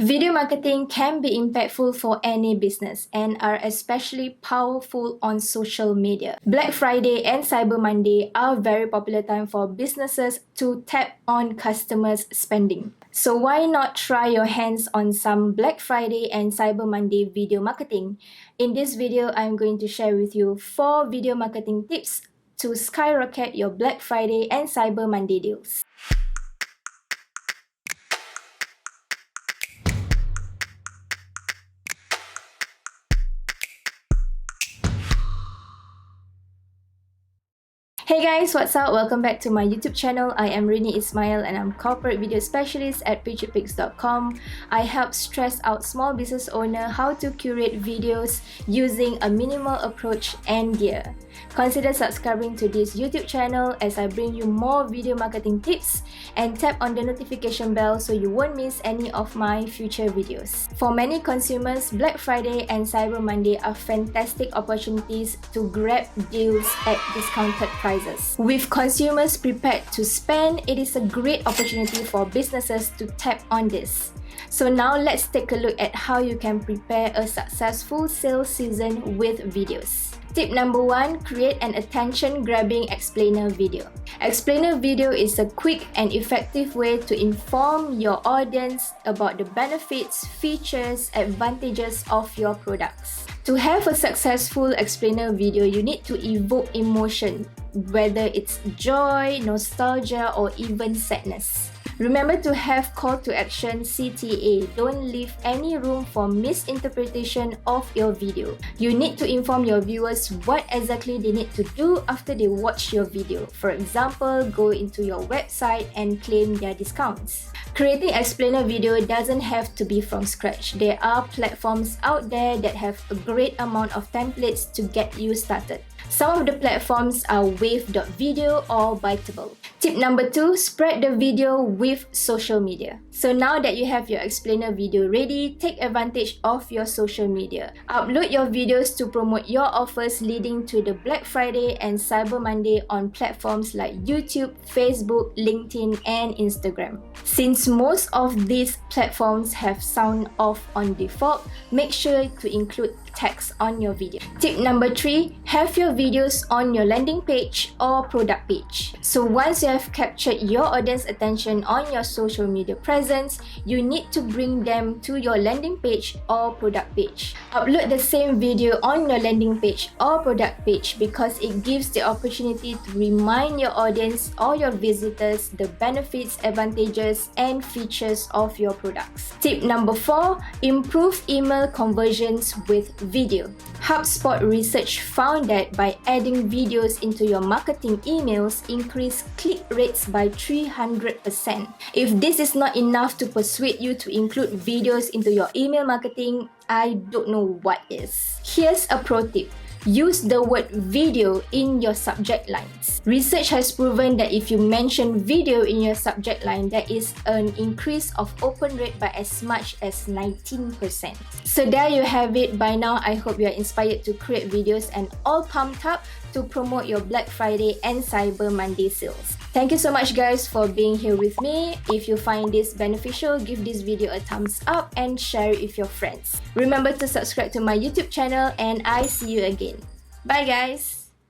Video marketing can be impactful for any business and are especially powerful on social media. Black Friday and Cyber Monday are very popular time for businesses to tap on customers' spending. So why not try your hands on some Black Friday and Cyber Monday video marketing? In this video, I'm going to share with you 4 video marketing tips to skyrocket your Black Friday and Cyber Monday deals. Hey guys, what's up? Welcome back to my YouTube channel. I am Renee and I'm corporate video specialist at picturepics.com. I help stress out small business owner how to curate videos using a minimal approach and gear. Consider subscribing to this YouTube channel as I bring you more video marketing tips, and tap on the notification bell so you won't miss any of my future videos. For many consumers, Black Friday and Cyber Monday are fantastic opportunities to grab deals at discounted prices. With consumers prepared to spend, it is a great opportunity for businesses to tap on this. So now let's take a look at how you can prepare a successful sales season with videos. Tip number 1, create an attention-grabbing explainer video. Explainer video is a quick and effective way to inform your audience about the benefits, features, advantages of your products. To have a successful explainer video, you need to evoke emotion, whether it's joy, nostalgia, or even sadness. Remember to have call to action CTA. Don't leave any room for misinterpretation of your video. You need to inform your viewers what exactly they need to do after they watch your video. For example, go into your website and claim their discounts. Creating explainer video doesn't have to be from scratch. There are platforms out there that have a great amount of templates to get you started. Some of the platforms are wave.video or Biteable. Tip number 2, spread the video with social media. So now that you have your explainer video ready, take advantage of your social media. Upload your videos to promote your offers leading to the Black Friday and Cyber Monday on platforms like YouTube, Facebook, LinkedIn, and Instagram. Since most of these platforms have sound off on default, make sure to include text on your video. Tip number 3, have your videos on your landing page or product page. So once you have captured your audience attention on your social media presence, you need to bring them to your landing page or product page. Upload the same video on your landing page or product page because it gives the opportunity to remind your audience or your visitors the benefits, advantages, and features of your products. Tip number 4, improve email conversions with video. HubSpot research found that by adding videos into your marketing emails, increase click rates by 300%. If this is not enough to persuade you to include videos into your email marketing, I don't know what is. Here's a pro tip. Use the word video in your subject lines. Research has proven that if you mention video in your subject line, there is an increase of open rate by as much as 19%. So there you have it. By now, I hope you are inspired to create videos and all pumped up to promote your Black Friday and Cyber Monday sales. Thank you so much guys for being here with me. If you find this beneficial, give this video a thumbs up and share it with your friends. Remember to subscribe to my YouTube channel and I see you again. Bye guys!